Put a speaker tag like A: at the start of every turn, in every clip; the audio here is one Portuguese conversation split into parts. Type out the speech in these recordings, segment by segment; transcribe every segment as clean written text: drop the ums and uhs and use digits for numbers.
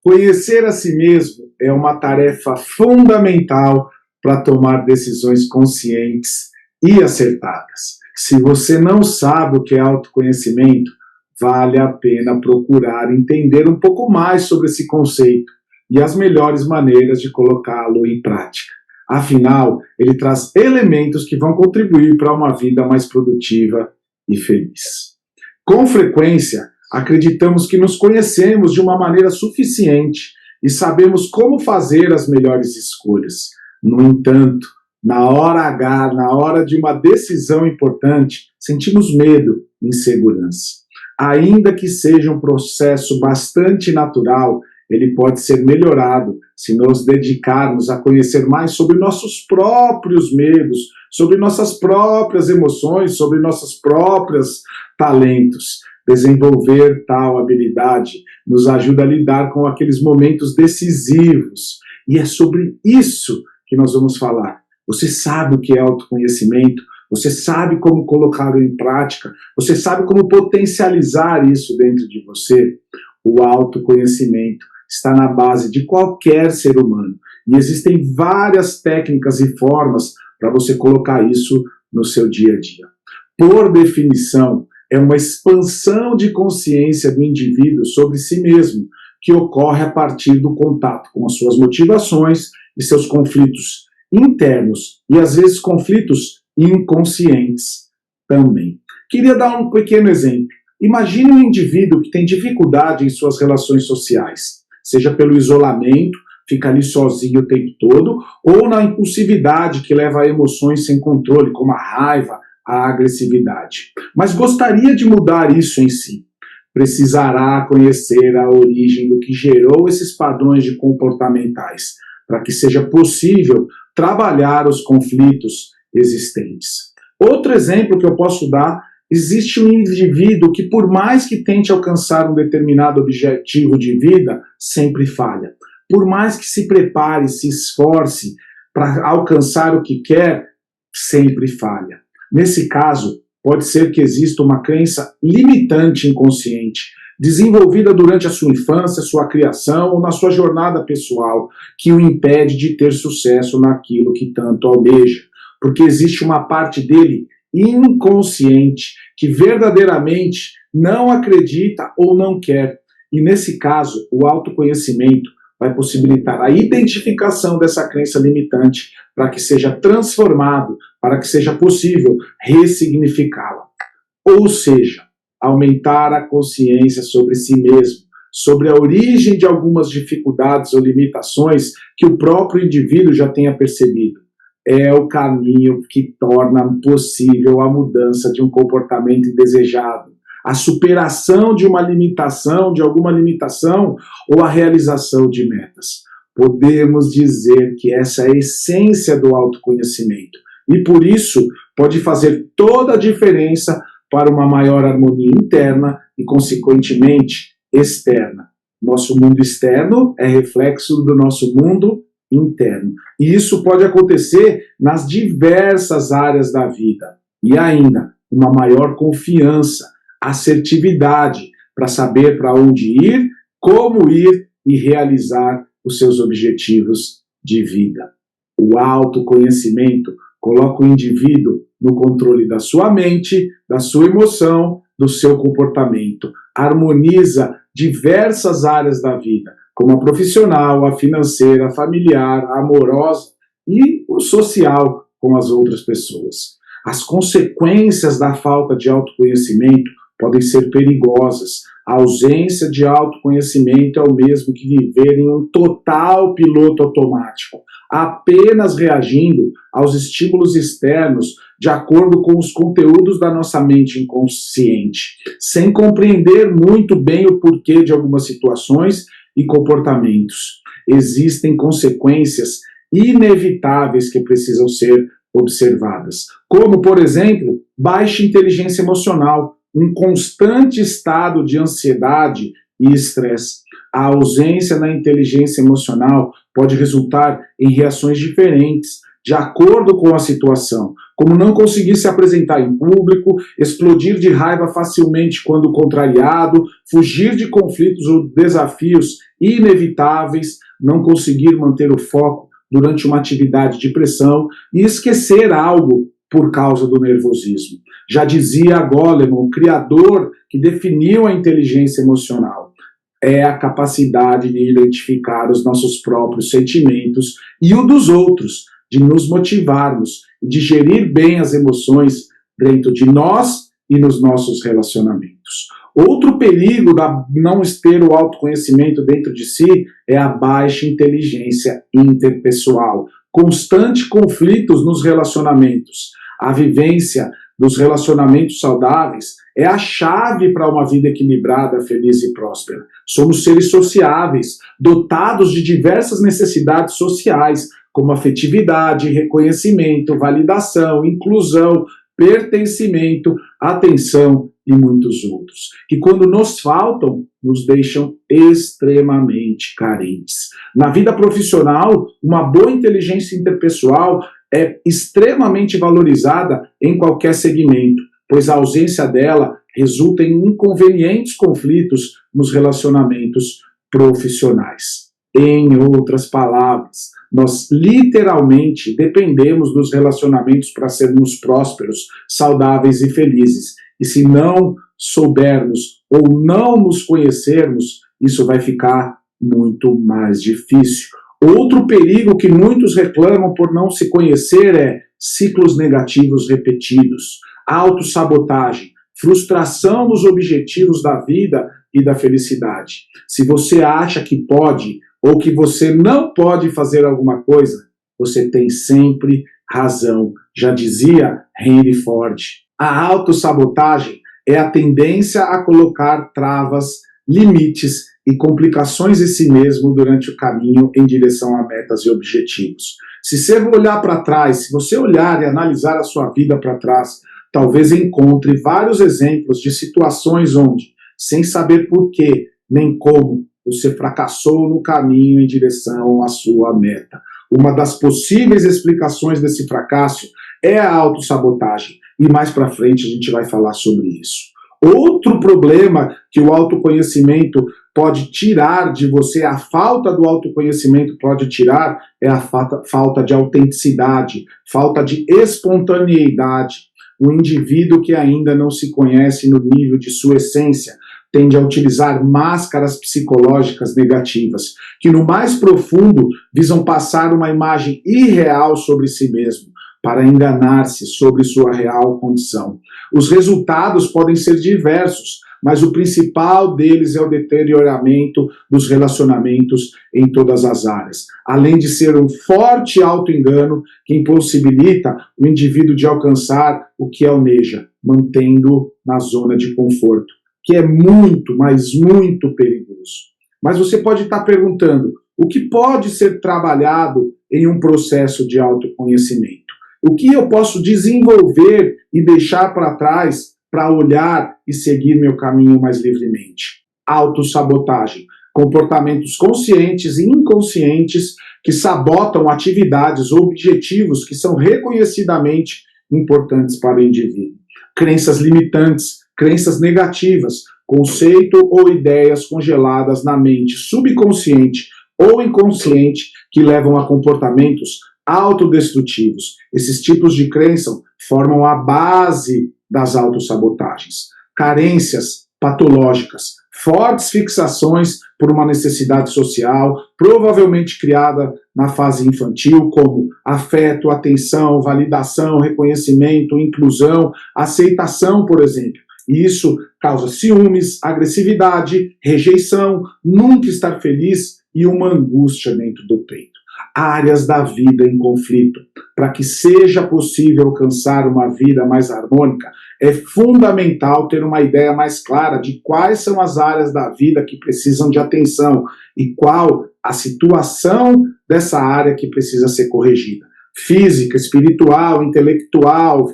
A: Conhecer a si mesmo é uma tarefa fundamental para tomar decisões conscientes e acertadas. Se você não sabe o que é autoconhecimento, vale a pena procurar entender um pouco mais sobre esse conceito e as melhores maneiras de colocá-lo em prática. Afinal, ele traz elementos que vão contribuir para uma vida mais produtiva e feliz. Com frequência, acreditamos que nos conhecemos de uma maneira suficiente e sabemos como fazer as melhores escolhas. No entanto, na hora H, na hora de uma decisão importante, sentimos medo e insegurança. Ainda que seja um processo bastante natural, ele pode ser melhorado se nos dedicarmos a conhecer mais sobre nossos próprios medos, sobre nossas próprias emoções, sobre nossos próprios talentos. Desenvolver tal habilidade nos ajuda a lidar com aqueles momentos decisivos. E é sobre isso que nós vamos falar. Você sabe o que é autoconhecimento? Você sabe como colocá-lo em prática? Você sabe como potencializar isso dentro de você? O autoconhecimento está na base de qualquer ser humano. E existem várias técnicas e formas para você colocar isso no seu dia a dia. Por definição, é uma expansão de consciência do indivíduo sobre si mesmo, que ocorre a partir do contato com as suas motivações e seus conflitos internos e, às vezes, conflitos inconscientes também. Queria dar um pequeno exemplo. Imagine um indivíduo que tem dificuldade em suas relações sociais, seja pelo isolamento, fica ali sozinho o tempo todo, ou na impulsividade que leva a emoções sem controle, como a raiva, a agressividade. Mas gostaria de mudar isso em si. Precisará conhecer a origem do que gerou esses padrões de comportamentais, para que seja possível trabalhar os conflitos existentes. Outro exemplo que eu posso dar: existe um indivíduo que, por mais que tente alcançar um determinado objetivo de vida, sempre falha. Por mais que se prepare, se esforce para alcançar o que quer, sempre falha. Nesse caso, pode ser que exista uma crença limitante inconsciente, desenvolvida durante a sua infância, sua criação ou na sua jornada pessoal, que o impede de ter sucesso naquilo que tanto almeja. Porque existe uma parte dele inconsciente que verdadeiramente não acredita ou não quer. E nesse caso, o autoconhecimento vai possibilitar a identificação dessa crença limitante para que seja transformado, para que seja possível ressignificá-la. Ou seja, aumentar a consciência sobre si mesmo, sobre a origem de algumas dificuldades ou limitações que o próprio indivíduo já tenha percebido. É o caminho que torna possível a mudança de um comportamento indesejado, a superação de uma limitação, de alguma limitação, ou a realização de metas. Podemos dizer que essa é a essência do autoconhecimento e, por isso, pode fazer toda a diferença para uma maior harmonia interna e, consequentemente, externa. Nosso mundo externo é reflexo do nosso mundo interno. E isso pode acontecer nas diversas áreas da vida. E ainda, uma maior confiança, assertividade para saber para onde ir, como ir e realizar os seus objetivos de vida. O autoconhecimento coloca o indivíduo no controle da sua mente, da sua emoção, do seu comportamento. Harmoniza diversas áreas da vida, como a profissional, a financeira, a familiar, a amorosa e o social com as outras pessoas. As consequências da falta de autoconhecimento podem ser perigosas. A ausência de autoconhecimento é o mesmo que viver em um total piloto automático, apenas reagindo aos estímulos externos de acordo com os conteúdos da nossa mente inconsciente, sem compreender muito bem o porquê de algumas situações e comportamentos. Existem consequências inevitáveis que precisam ser observadas, como, por exemplo, baixa inteligência emocional, um constante estado de ansiedade e estresse. A ausência da inteligência emocional pode resultar em reações diferentes, de acordo com a situação, como não conseguir se apresentar em público, explodir de raiva facilmente quando contrariado, fugir de conflitos ou desafios inevitáveis, não conseguir manter o foco durante uma atividade de pressão e esquecer algo por causa do nervosismo. Já dizia Goleman, o criador que definiu a inteligência emocional, é a capacidade de identificar os nossos próprios sentimentos e o dos outros, de nos motivarmos e de gerir bem as emoções dentro de nós e nos nossos relacionamentos. Outro perigo da não ter o autoconhecimento dentro de si é a baixa inteligência interpessoal, constantes conflitos nos relacionamentos. A vivência dos relacionamentos saudáveis é a chave para uma vida equilibrada, feliz e próspera. Somos seres sociáveis, dotados de diversas necessidades sociais, como afetividade, reconhecimento, validação, inclusão, pertencimento, atenção e muitos outros, que quando nos faltam, nos deixam extremamente carentes. Na vida profissional, uma boa inteligência interpessoal é extremamente valorizada em qualquer segmento, pois a ausência dela resulta em inconvenientes conflitos nos relacionamentos profissionais. Em outras palavras, nós literalmente dependemos dos relacionamentos para sermos prósperos, saudáveis e felizes. E se não soubermos ou não nos conhecermos, isso vai ficar muito mais difícil. Outro perigo que muitos reclamam por não se conhecer é ciclos negativos repetidos, autossabotagem, frustração nos objetivos da vida e da felicidade. Se você acha que pode ou que você não pode fazer alguma coisa, você tem sempre razão. Já dizia Henry Ford. A autossabotagem é a tendência a colocar travas, limites e complicações em si mesmo durante o caminho em direção a metas e objetivos. Se você olhar para trás, se você olhar e analisar a sua vida para trás, talvez encontre vários exemplos de situações onde, sem saber por quê, nem como, você fracassou no caminho em direção à sua meta. Uma das possíveis explicações desse fracasso é a autossabotagem. E mais para frente a gente vai falar sobre isso. Outro problema que o autoconhecimento pode tirar de você, a falta do autoconhecimento pode tirar, é a falta de autenticidade, falta de espontaneidade. O indivíduo que ainda não se conhece no nível de sua essência tende a utilizar máscaras psicológicas negativas, que no mais profundo visam passar uma imagem irreal sobre si mesmo, para enganar-se sobre sua real condição. Os resultados podem ser diversos, mas o principal deles é o deterioramento dos relacionamentos em todas as áreas, além de ser um forte autoengano que impossibilita o indivíduo de alcançar o que almeja, mantendo na zona de conforto, que é muito, mas muito perigoso. Mas você pode estar perguntando, o que pode ser trabalhado em um processo de autoconhecimento? O que eu posso desenvolver e deixar para trás para olhar e seguir meu caminho mais livremente? Autossabotagem. Comportamentos conscientes e inconscientes que sabotam atividades ou objetivos que são reconhecidamente importantes para o indivíduo. Crenças limitantes, crenças negativas, conceito ou ideias congeladas na mente subconsciente ou inconsciente que levam a comportamentos autodestrutivos. Esses tipos de crença formam a base das autossabotagens. Carências patológicas, fortes fixações por uma necessidade social, provavelmente criada na fase infantil, como afeto, atenção, validação, reconhecimento, inclusão, aceitação, por exemplo. E isso causa ciúmes, agressividade, rejeição, nunca estar feliz e uma angústia dentro do peito. Áreas da vida em conflito. Para que seja possível alcançar uma vida mais harmônica, é fundamental ter uma ideia mais clara de quais são as áreas da vida que precisam de atenção e qual a situação dessa área que precisa ser corrigida. física, espiritual, intelectual,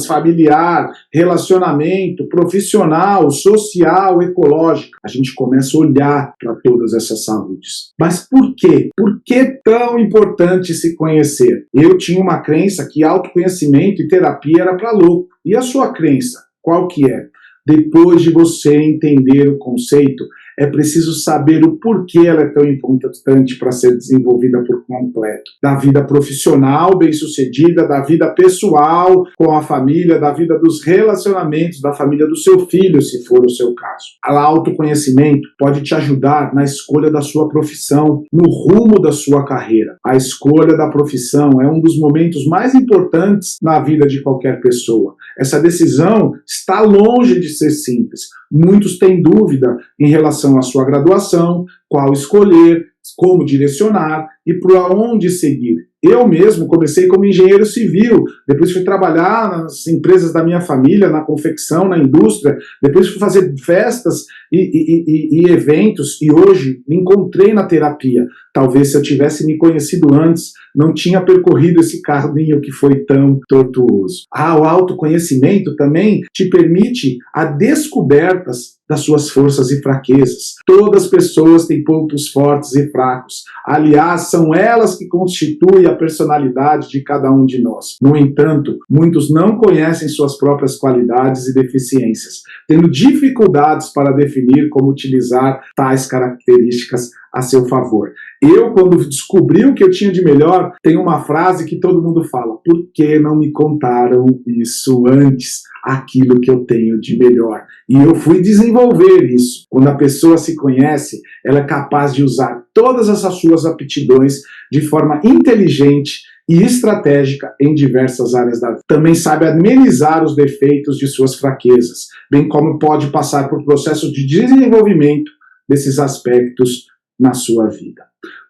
A: familiar, relacionamento, profissional, social, ecológica. A gente começa a olhar para todas essas saúdes. Mas por quê? Por que tão importante se conhecer? Eu tinha uma crença que autoconhecimento e terapia era para louco. E a sua crença? Qual que é? Depois de você entender o conceito, é preciso saber o porquê ela é tão importante para ser desenvolvida por completo. Da vida profissional bem-sucedida, da vida pessoal com a família, da vida dos relacionamentos, da família do seu filho, se for o seu caso. O autoconhecimento pode te ajudar na escolha da sua profissão, no rumo da sua carreira. A escolha da profissão é um dos momentos mais importantes na vida de qualquer pessoa. Essa decisão está longe de ser simples. Muitos têm dúvida em relação à sua graduação, qual escolher, como direcionar e para onde seguir. Eu mesmo comecei como engenheiro civil, depois fui trabalhar nas empresas da minha família, na confecção, na indústria, depois fui fazer festas e eventos, e hoje me encontrei na terapia. Talvez se eu tivesse me conhecido antes, não tinha percorrido esse caminho que foi tão tortuoso. O autoconhecimento também te permite a descobertas das suas forças e fraquezas. Todas as pessoas têm pontos fortes e fracos. Aliás, são elas que constituem a personalidade de cada um de nós. No entanto, muitos não conhecem suas próprias qualidades e deficiências, tendo dificuldades para definir como utilizar tais características a seu favor. Eu, quando descobri o que eu tinha de melhor, tem uma frase que todo mundo fala: por que não me contaram isso antes? Aquilo que eu tenho de melhor. E eu fui desenvolver isso. Quando a pessoa se conhece, ela é capaz de usar todas essas suas aptidões de forma inteligente e estratégica em diversas áreas da vida. Também sabe amenizar os defeitos de suas fraquezas, bem como pode passar por processos de desenvolvimento desses aspectos na sua vida.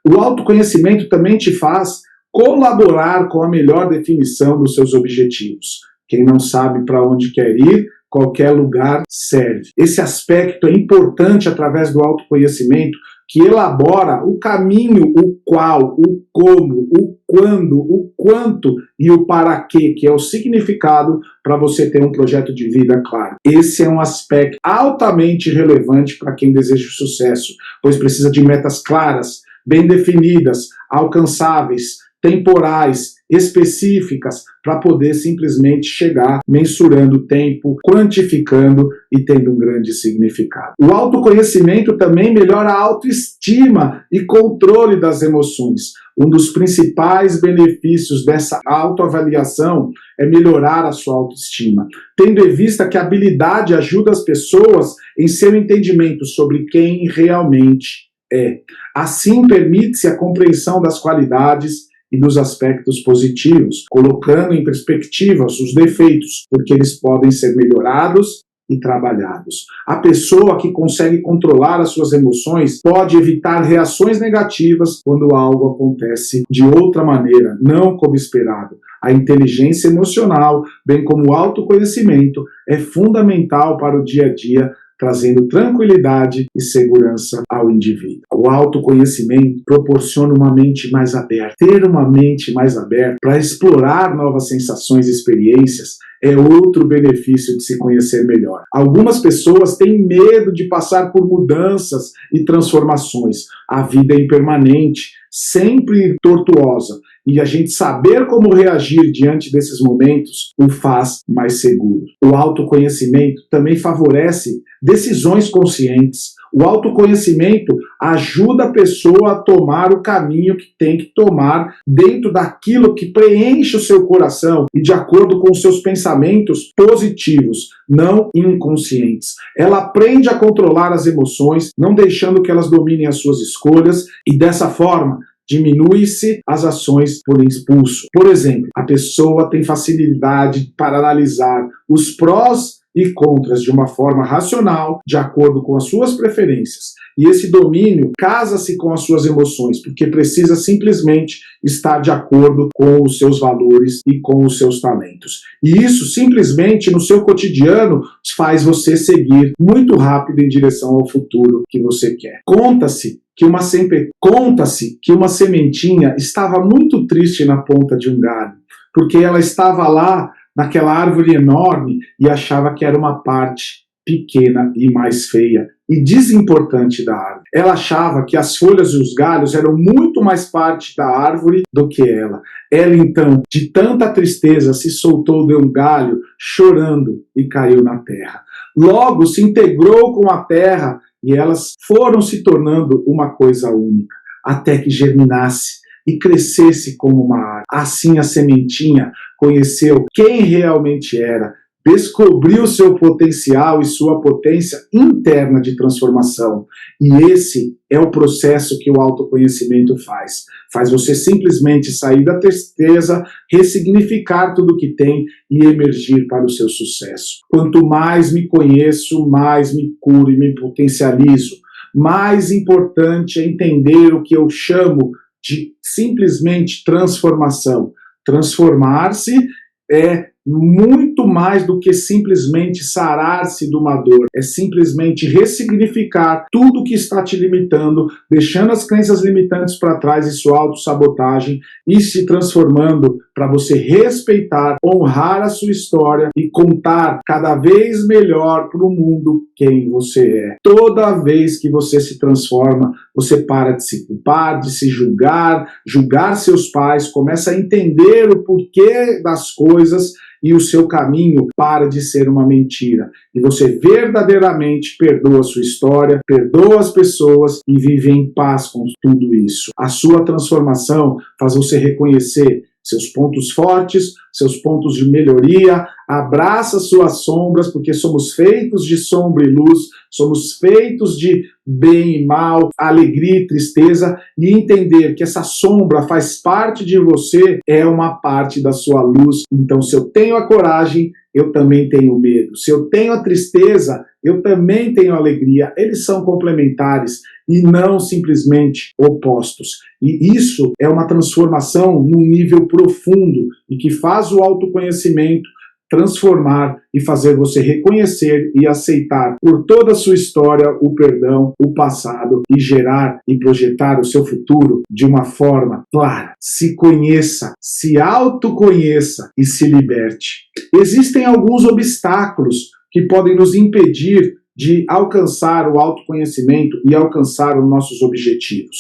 A: O autoconhecimento também te faz colaborar com a melhor definição dos seus objetivos. Quem não sabe para onde quer ir, qualquer lugar serve. Esse aspecto é importante através do autoconhecimento, que elabora o caminho, o qual, o como, o quando, o quanto e o para quê, que é o significado para você ter um projeto de vida claro. Esse é um aspecto altamente relevante para quem deseja o sucesso, pois precisa de metas claras, bem definidas, alcançáveis, temporais, específicas, para poder simplesmente chegar mensurando o tempo, quantificando e tendo um grande significado. O autoconhecimento também melhora a autoestima e controle das emoções. Um dos principais benefícios dessa autoavaliação é melhorar a sua autoestima, tendo em vista que a habilidade ajuda as pessoas em seu entendimento sobre quem realmente é. Assim, permite-se a compreensão das qualidades e dos aspectos positivos, colocando em perspectiva os seus defeitos, porque eles podem ser melhorados e trabalhados. A pessoa que consegue controlar as suas emoções pode evitar reações negativas quando algo acontece de outra maneira, não como esperado. A inteligência emocional, bem como o autoconhecimento, é fundamental para o dia a dia, trazendo tranquilidade e segurança ao indivíduo. O autoconhecimento proporciona uma mente mais aberta. Ter uma mente mais aberta para explorar novas sensações e experiências é outro benefício de se conhecer melhor. Algumas pessoas têm medo de passar por mudanças e transformações. A vida é impermanente, sempre tortuosa, e a gente saber como reagir diante desses momentos o faz mais seguro. O autoconhecimento também favorece decisões conscientes. O autoconhecimento ajuda a pessoa a tomar o caminho que tem que tomar dentro daquilo que preenche o seu coração e de acordo com os seus pensamentos positivos, não inconscientes. Ela aprende a controlar as emoções, não deixando que elas dominem as suas escolhas, e dessa forma diminui-se as ações por impulso. Por exemplo, a pessoa tem facilidade para analisar os prós e contras de uma forma racional, de acordo com as suas preferências. E esse domínio casa-se com as suas emoções, porque precisa simplesmente estar de acordo com os seus valores e com os seus talentos. E isso simplesmente no seu cotidiano faz você seguir muito rápido em direção ao futuro que você quer. Conta-se conta-se que uma sementinha estava muito triste na ponta de um galho, porque ela estava lá naquela árvore enorme e achava que era uma parte pequena e mais feia e desimportante da árvore. Ela achava que as folhas e os galhos eram muito mais parte da árvore do que ela. Ela, então, de tanta tristeza, se soltou de um galho, chorando, e caiu na terra. Logo se integrou com a terra e elas foram se tornando uma coisa única, até que germinasse e crescesse como uma árvore. Assim a sementinha conheceu quem realmente era, descobriu seu potencial e sua potência interna de transformação. E esse é o processo que o autoconhecimento faz. Faz você simplesmente sair da tristeza, ressignificar tudo que tem e emergir para o seu sucesso. Quanto mais me conheço, mais me curo e me potencializo. Mais importante é entender o que eu chamo de simplesmente transformação. Transformar-se é muito mais do que simplesmente sarar-se de uma dor. É simplesmente ressignificar tudo que está te limitando, deixando as crenças limitantes para trás e sua autossabotagem e se transformando para você respeitar, honrar a sua história e contar cada vez melhor para o mundo quem você é. Toda vez que você se transforma, você para de se culpar, de se julgar seus pais, começa a entender o porquê das coisas e o seu caminho para de ser uma mentira. E você verdadeiramente perdoa a sua história, perdoa as pessoas e vive em paz com tudo isso. A sua transformação faz você reconhecer seus pontos fortes, seus pontos de melhoria, abraça suas sombras, porque somos feitos de sombra e luz, somos feitos de bem e mal, alegria e tristeza, e entender que essa sombra faz parte de você é uma parte da sua luz. Então, se eu tenho a coragem, eu também tenho medo. Se eu tenho a tristeza, eu também tenho alegria. Eles são complementares e não simplesmente opostos. E isso é uma transformação num nível profundo e que faz o autoconhecimento transformar e fazer você reconhecer e aceitar por toda a sua história o perdão, o passado e gerar e projetar o seu futuro de uma forma clara. Se conheça, se autoconheça e se liberte. Existem alguns obstáculos que podem nos impedir de alcançar o autoconhecimento e alcançar os nossos objetivos.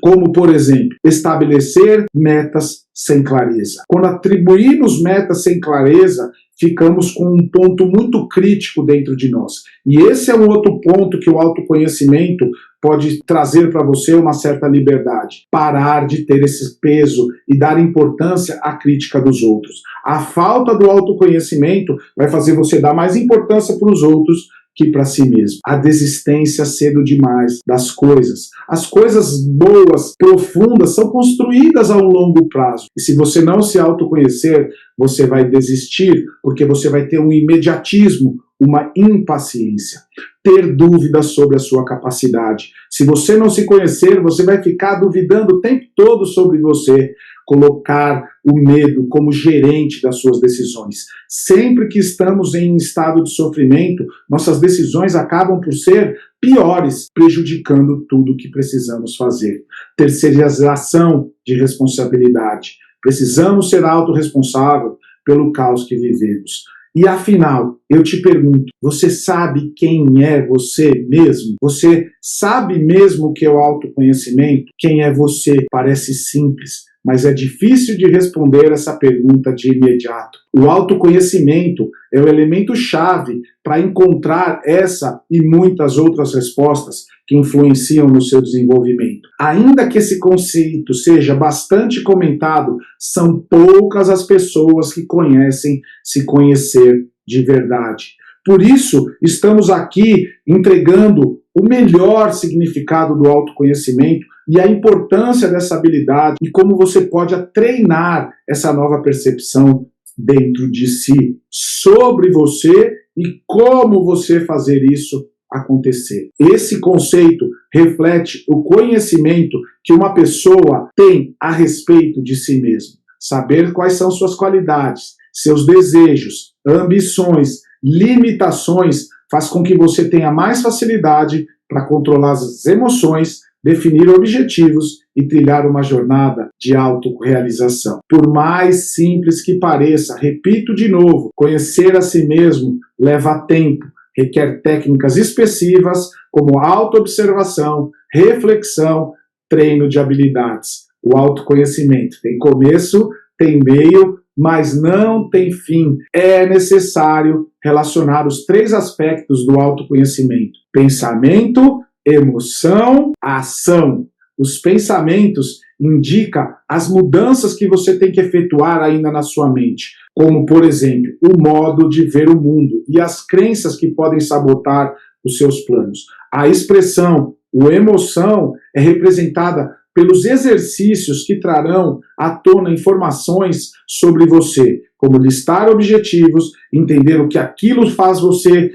A: Como, por exemplo, estabelecer metas sem clareza. Quando atribuímos metas sem clareza, ficamos com um ponto muito crítico dentro de nós. E esse é um outro ponto que o autoconhecimento pode trazer para você uma certa liberdade. Parar de ter esse peso e dar importância à crítica dos outros. A falta do autoconhecimento vai fazer você dar mais importância para os outros que para si mesmo. A desistência cedo demais das coisas. As coisas boas, profundas, são construídas a um longo prazo. E se você não se autoconhecer, você vai desistir, porque você vai ter um imediatismo, uma impaciência. Ter dúvidas sobre a sua capacidade. Se você não se conhecer, você vai ficar duvidando o tempo todo sobre você. Colocar o medo como gerente das suas decisões. Sempre que estamos em estado de sofrimento, nossas decisões acabam por ser piores, prejudicando tudo o que precisamos fazer. Terceirização de responsabilidade. Precisamos ser autorresponsáveis pelo caos que vivemos. E afinal, eu te pergunto, você sabe quem é você mesmo? Você sabe mesmo o que é o autoconhecimento? Quem é você? Parece simples, mas é difícil de responder essa pergunta de imediato. O autoconhecimento é o elemento-chave para encontrar essa e muitas outras respostas que influenciam no seu desenvolvimento. Ainda que esse conceito seja bastante comentado, são poucas as pessoas que conhecem se conhecer de verdade. Por isso, estamos aqui entregando o melhor significado do autoconhecimento e a importância dessa habilidade e como você pode treinar essa nova percepção dentro de si, sobre você e como você fazer isso acontecer. Esse conceito reflete o conhecimento que uma pessoa tem a respeito de si mesma. Saber quais são suas qualidades, seus desejos, ambições, limitações, faz com que você tenha mais facilidade para controlar as emoções, definir objetivos e trilhar uma jornada de autorrealização. Por mais simples que pareça, repito de novo, conhecer a si mesmo leva tempo, requer técnicas específicas como autoobservação, reflexão, treino de habilidades. O autoconhecimento tem começo, tem meio, mas não tem fim. É necessário relacionar os 3 aspectos do autoconhecimento: pensamento, emoção, ação. Os pensamentos indicam as mudanças que você tem que efetuar ainda na sua mente, como, por exemplo, o modo de ver o mundo e as crenças que podem sabotar os seus planos. A expressão, o emoção, é representada pelos exercícios que trarão à tona informações sobre você, como listar objetivos, entender o que aquilo faz você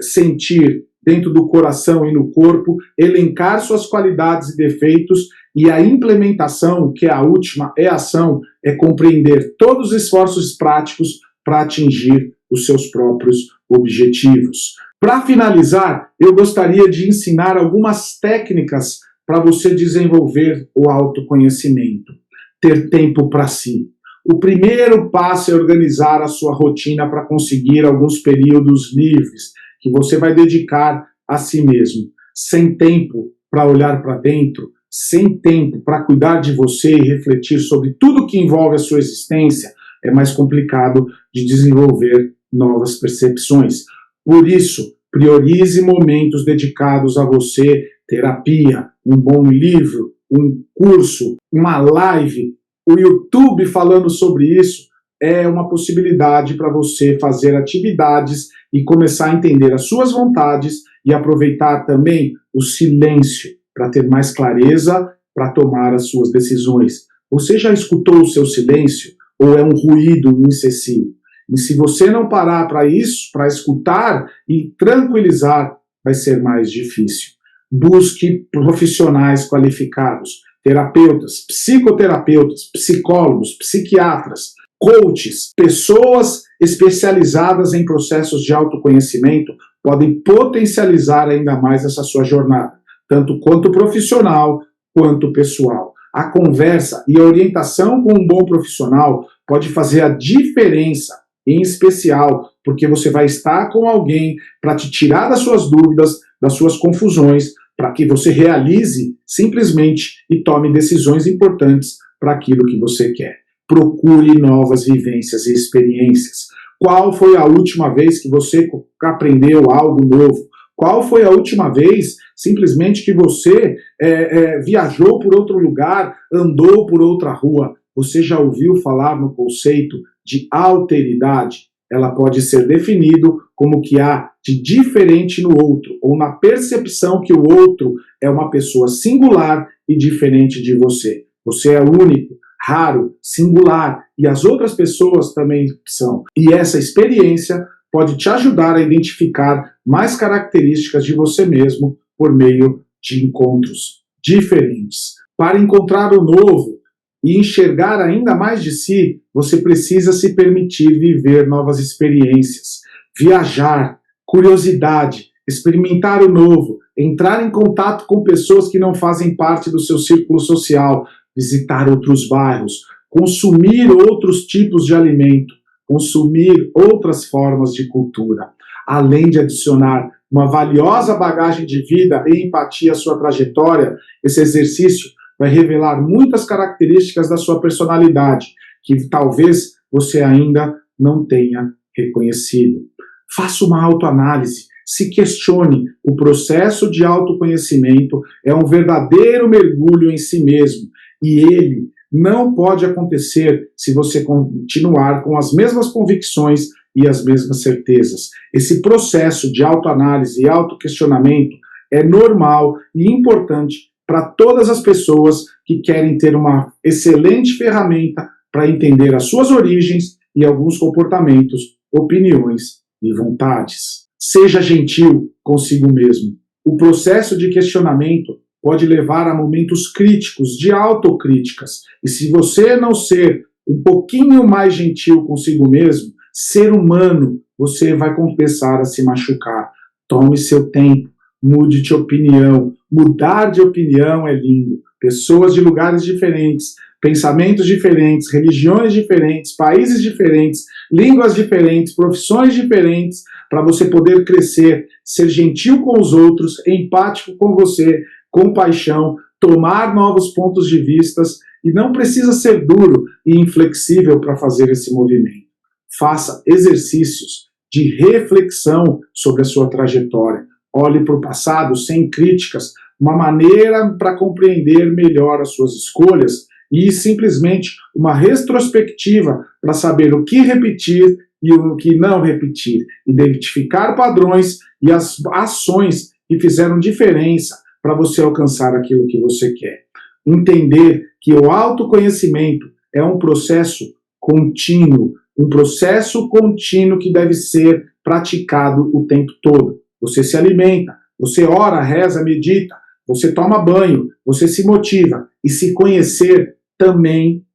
A: sentir dentro do coração e no corpo, elencar suas qualidades e defeitos, e a implementação, que é a última, é a ação, é compreender todos os esforços práticos para atingir os seus próprios objetivos. Para finalizar, eu gostaria de ensinar algumas técnicas para você desenvolver o autoconhecimento. Ter tempo para si. O primeiro passo é organizar a sua rotina para conseguir alguns períodos livres que você vai dedicar a si mesmo. Sem tempo para olhar para dentro, sem tempo para cuidar de você e refletir sobre tudo que envolve a sua existência, é mais complicado de desenvolver novas percepções. Por isso, priorize momentos dedicados a você, terapia, um bom livro, um curso, uma live, o YouTube falando sobre isso é uma possibilidade para você fazer atividades e começar a entender as suas vontades e aproveitar também o silêncio para ter mais clareza para tomar as suas decisões. Você já escutou o seu silêncio ou é um ruído incessivo? E se você não parar para isso, para escutar e tranquilizar, vai ser mais difícil. Busque profissionais qualificados, terapeutas, psicoterapeutas, psicólogos, psiquiatras, coaches, pessoas especializadas em processos de autoconhecimento podem potencializar ainda mais essa sua jornada, tanto quanto profissional quanto pessoal. A conversa e a orientação com um bom profissional pode fazer a diferença, em especial porque você vai estar com alguém para te tirar das suas dúvidas, das suas confusões, para que você realize simplesmente e tome decisões importantes para aquilo que você quer. Procure novas vivências e experiências. Qual foi a última vez que você aprendeu algo novo? Qual foi a última vez, simplesmente, que você viajou por outro lugar, andou por outra rua? Você já ouviu falar no conceito de alteridade? Ela pode ser definido como o que há de diferente no outro, ou na percepção que o outro é uma pessoa singular e diferente de você. Você é único, raro, singular, e as outras pessoas também são. E essa experiência pode te ajudar a identificar mais características de você mesmo por meio de encontros diferentes. Para encontrar o novo e enxergar ainda mais de si, você precisa se permitir viver novas experiências, viajar, curiosidade, experimentar o novo, entrar em contato com pessoas que não fazem parte do seu círculo social, visitar outros bairros, consumir outros tipos de alimento, consumir outras formas de cultura, além de adicionar uma valiosa bagagem de vida e empatia à sua trajetória. Esse exercício vai revelar muitas características da sua personalidade que talvez você ainda não tenha reconhecido. Faça uma autoanálise, se questione. O processo de autoconhecimento é um verdadeiro mergulho em si mesmo e ele não pode acontecer se você continuar com as mesmas convicções e as mesmas certezas. Esse processo de autoanálise e autoquestionamento é normal e importante para todas as pessoas que querem ter uma excelente ferramenta para entender as suas origens e alguns comportamentos, opiniões e vontades. Seja gentil consigo mesmo. O processo de questionamento pode levar a momentos críticos, de autocríticas. E se você não ser um pouquinho mais gentil consigo mesmo, ser humano, você vai começar a se machucar. Tome seu tempo, mude de opinião, Mudar de opinião é lindo. Pessoas de lugares diferentes, pensamentos diferentes, religiões diferentes, países diferentes, línguas diferentes, profissões diferentes, para você poder crescer, ser gentil com os outros, empático com você, compaixão, tomar novos pontos de vistas, e não precisa ser duro e inflexível para fazer esse movimento. Faça exercícios de reflexão sobre a sua trajetória. Olhe para o passado sem críticas, uma maneira para compreender melhor as suas escolhas e simplesmente uma retrospectiva para saber o que repetir e o que não repetir. Identificar padrões e as ações que fizeram diferença para você alcançar aquilo que você quer. Entender que o autoconhecimento é um processo contínuo que deve ser praticado o tempo todo. Você se alimenta, você ora, reza, medita, você toma banho, você se motiva. E se conhecer também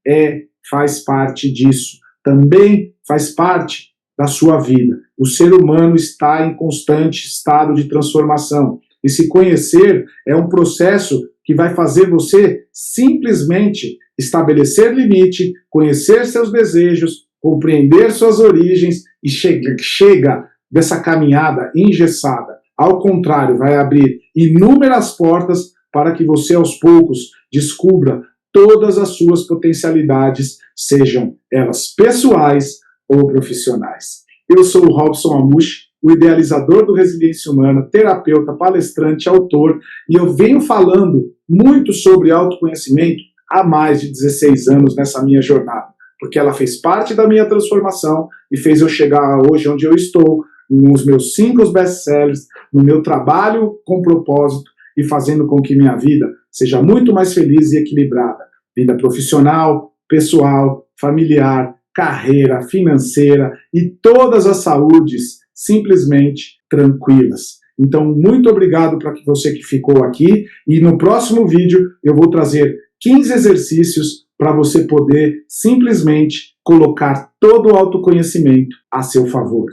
A: faz parte disso. Também faz parte da sua vida. O ser humano está em constante estado de transformação. E se conhecer é um processo que vai fazer você simplesmente estabelecer limite, conhecer seus desejos, compreender suas origens e chega dessa caminhada engessada. Ao contrário, vai abrir inúmeras portas para que você aos poucos descubra todas as suas potencialidades, sejam elas pessoais ou profissionais. Eu sou o Robson Amushi, o idealizador do Resiliência Humana, terapeuta, palestrante, autor, e eu venho falando muito sobre autoconhecimento há mais de 16 anos nessa minha jornada, porque ela fez parte da minha transformação e fez eu chegar hoje onde eu estou, nos meus 5 best-sellers, no meu trabalho com propósito e fazendo com que minha vida seja muito mais feliz e equilibrada. Vida profissional, pessoal, familiar, carreira, financeira e todas as saúdes simplesmente tranquilas. Então, muito obrigado para você que ficou aqui e no próximo vídeo eu vou trazer 15 exercícios para você poder simplesmente colocar todo o autoconhecimento a seu favor.